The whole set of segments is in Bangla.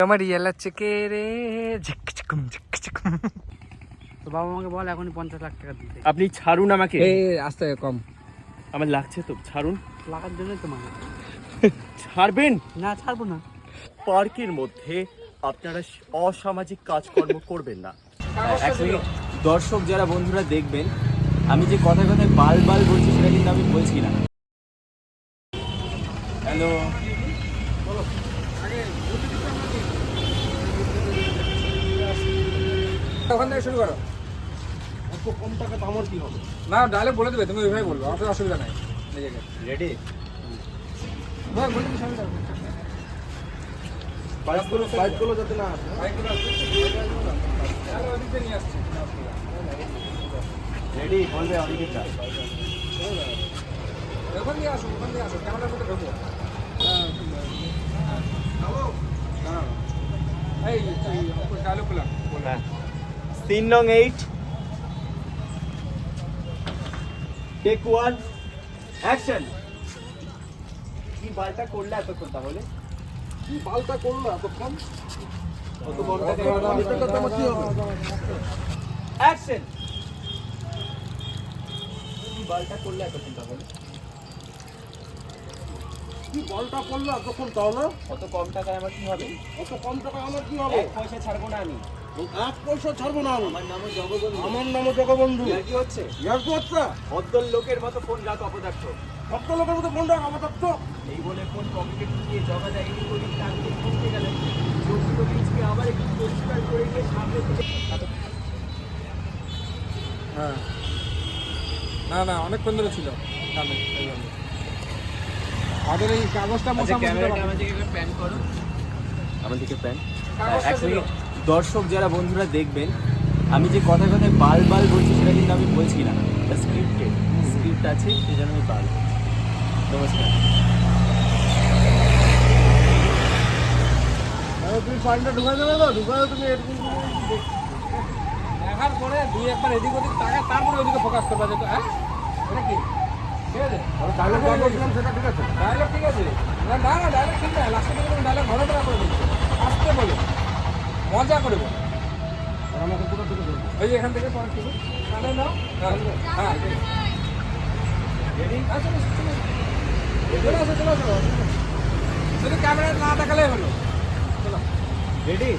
আমার ইয়ালা চেকে রে ঝিকঝিকুম ঝিকঝিকুম। তো বাবা আমাকে বল এখনই 50 লাখ টাকা দিতে। আপনি ছাড়ুন আমাকে। এই আস্তে কম আমার লাগছে তো, ছাড়ুন। লাগার জন্যই তো মানে ছাড়বেন না, ছাড়বো না। পার্কের মধ্যে আপনারা অসামাজিক কাজকর্ম করবেন না। অ্যাকচুয়ালি দর্শক যারা বন্ধুরা দেখবেন, আমি যে কথায় কথায় বাল বাল বলছি সেটা কিন্তু আমি বলছি না। হ্যালো, ওখান থেকে শুরু করো। অত কম টাকা তো আমার কি হবে? না ডায়লগ বলে দেবে, তুমি ওইভাবে বলবো, আমার অসুবিধা নাই। রেডি? বাইকগুলো যাতে না আসে। রেডি? বলবে অনেকটা। ওখান দিয়ে আসো, ওখান দিয়ে আসো, ক্যামেরার মধ্যে ঢোকো। এই ডায়লগ বলা। সিন নং 8, টেক 1, অ্যাকশন। কি বালটা করলে এতক্ষণ তাহলে? কি পাল্টা করলো এতক্ষণ? কত বড় টাকা আমার কি হবে? অ্যাকশন। কি বালটা করলে এতক্ষণ তাহলে? কি বলটা করলো এতক্ষণ তাহলে? কত কম টাকায় আমার কি হবে? অত কম টাকা আমার কি হবে? 1 পয়সা ছাড়বো না আমি। 1 পয়সা ছাড়বো না আমি। আমার নামও জগবন্ধু। আমার নামও জগবন্ধু। ইয়ার কি হচ্ছে? ইয়ার তো হচ্ছে ভদ্র লোকের মতো ফোন রাখ অপদার্থ। ভক্ত লোকের মতো ফোনটা আমার তো এই বলে ফোন পকেটে ঢুকিয়ে জগা যায় এদিক ওদিক টানতে ঘুরতে গেলে চোখগুলো পিছকে আবার একটু পরিষ্কার করে গিয়ে সামনে থেকে হ্যাঁ, না না অনেকক্ষণ ধরে ছিল কানে, এই জন্য। আমাদের এই কাগজটা মোছামুছি আমাদেরকে প্যান করো, আমাদেরকে প্যান। অ্যাকচুয়ালি দর্শক যারা বন্ধুরা দেখবেন, আমি যে কথায় কথায় বাল বাল বলছি সেটা কিন্তু আমি বলছি না, স্ক্রিপ্ট আছে সেজন্য আমি বাল। নমস্কার। তুমি ফাইনটা ঢুকাই দেবে না? ঢুকাই তুমি এরকম দেখার পরে দুই একবার এদিক ওদিক তাকা, তারপরে ওদিকে ফোকাস করবা যেত। হ্যাঁ, এটা কি ঠিক আছে? ডায়লগ বলছিলাম সেটা ঠিক আছে। ডায়লগ ঠিক আছে, না না না ডায়লগ ঠিক না, লাস্টে থেকে তুমি ডায়লগ ঘরে করে বলছো, আসতে বলো, মজা করে বলো। আর আমাকে পুরো থেকে ধরবো। ওই যে এখান থেকে পরে শুরু, কানে নাও। হ্যাঁ হ্যাঁ, রেডি? আসো চলে আসো, চলে আসো। শুধু ক্যামেরা না দেখালেই হলো। চলো রেডি?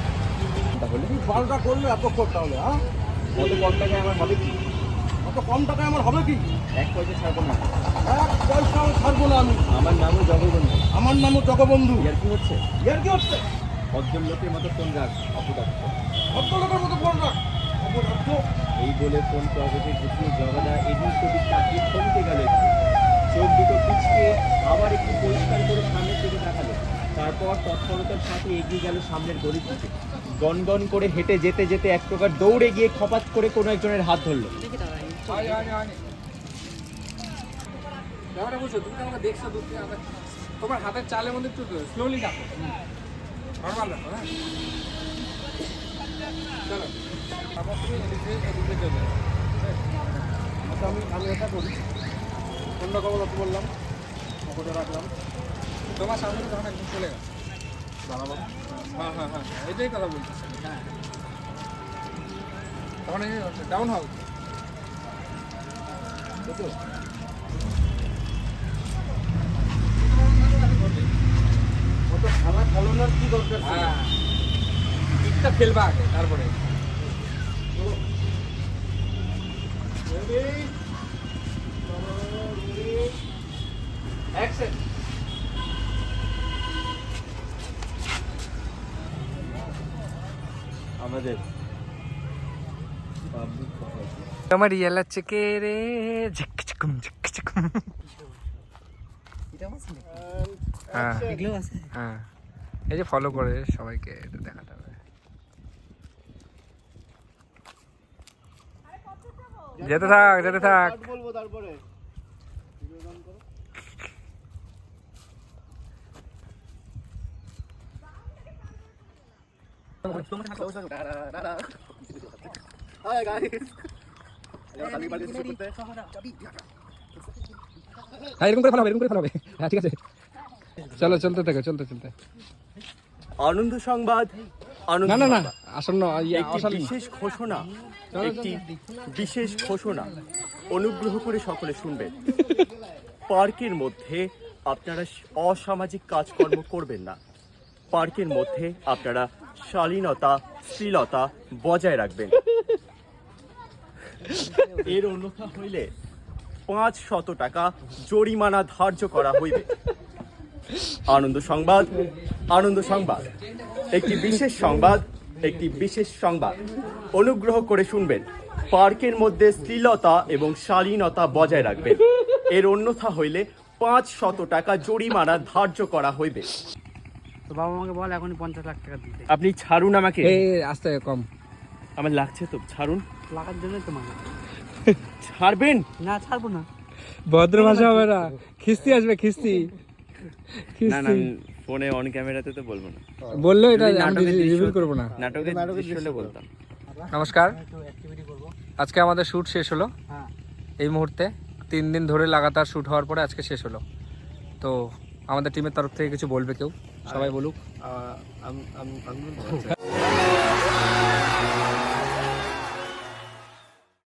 তাহলে কি বলটা করলো এতক্ষণ তাহলে? হ্যাঁ, কত কম টাকায় আমার হবে কি? অত কম টাকায় আমার হবে কি? 1 পয়সা ছাড়বো না। 1 পয়সা আমি ছাড়বো না আমি। আমার নামও জগবন্ধু। আমার নামও জগবন্ধু। ইয়ার কি হচ্ছে? ইয়ার কি হচ্ছে? ভদ্র লোকের মতো ফোন রাখ অপদার্থ। ভক্ত লোকের মতো ফোন রাখ অপদার্থ। এই বলে ফোন পকেটে ঢুকিয়ে জগাদা এদিক ওদিক তাকিয়ে থমকে গেল একটু। চোখ দুটো পিছকে আবার একটু পরিষ্কার করে সামনের দিকে তাকালো। তারপর তৎপরতার সাথে এগিয়ে গেল সামনের গলির দিকে। গনগন করে হেঁটে যেতে যেতে এক প্রকার দৌড়ে গিয়ে খপাত করে কোনো একজনের হাত ধরলো। ব্যাপারটা বুঝছো, তুমি তো আমাকে দেখছো দূর থেকে, তোমার হাতের চালের মধ্যে একটু স্লোলি রাখো, নর্মাল রাখো। হ্যাঁ চলো, তারপর তুমি এদিকে চলে যাও। আচ্ছা আমি এটা করি। ফোনটা কবে রাখতে বললাম, পকেটে রাখলাম। তোমার সামনে তখন একদম চলে গেল। দাঁড়াবো। হ্যাঁ হ্যাঁ হ্যাঁ, এটাই কথা বলছি। তখন ডাউন হাউস ওটা খেলা খেলানোর কি দরকার ছিল? হ্যাঁ, দিকটা ফেলবা আগে, তারপরে অ্যাকশন। আমাদের আমার ইয়ালা চেকে রে ঝিকঝিকুম ঝিকঝিকুম। হ্যাঁ হ্যাঁ, এই যে ফলো করে সবাইকে এটা দেখাতে হবে। যেতে থাক, যেতে থাক। বলবো তারপরে হ্যাঁ এরকম করে ফেলাবে, এরকম করে ফেলাবে। হ্যাঁ ঠিক আছে, চলো চলতে থাকে, চলতে চলতে। আনন্দ সংবাদ, আনন্দ না না না সংবাদ। আসন্ন একটি বিশেষ ঘোষণা, একটি বিশেষ ঘোষণা, অনুগ্রহ করে সকলে শুনবেন। পার্কের মধ্যে আপনারা অসামাজিক কাজকর্ম করবেন না। পার্কের মধ্যে আপনারা শালীনতা, শ্লীলতা বজায় রাখবেন। এর অন্যথা হইলে 500 টাকা জরিমানা ধার্য করা হইবে। আনন্দ সংবাদ, আনন্দ সংবাদ, একটি বিশেষ সংবাদ, একটি বিশেষ সংবাদ, অনুগ্রহ করে শুনবেন। পার্কের মধ্যে শ্লীলতা এবং শালীনতা বজায় রাখবেন। এর অন্যথা হইলে 500 টাকা জরিমানা ধার্য করা হইবে। তো বাবা আমাকে বল এখনই 50 লাখ টাকা দিতে। আপনি ছাড়ুন আমাকে, এই আস্তে কম। আমার লাগছে তো, ছাড়ুন। লাগার জন্যই তো মানা। ছাড়বেন না ছাড়বো না। ভদ্র ভাষা হবে না, খিস্তি আসবে খিস্তি। না না, আমি ফোনে অন ক্যামেরাতে তো বলবো না। বললো এটা যদি আমি নাটকের দৃশ্য রিভিল হতো- করবো না। নাটকের দৃশ্য হলে বলতাম। নমস্কার, একটু অ্যাক্টিভিটি করবো। আজকে আমাদের শ্যুট শেষ হলো। হ্যাঁ। এই মুহূর্তে 3 দিন ধরে লাগাতার শ্যুট হওয়ার পরে আজকে শেষ হলো। তো আমাদের টিমের তরফ থেকে কিছু বলবে কেউ? সবাই বলুক।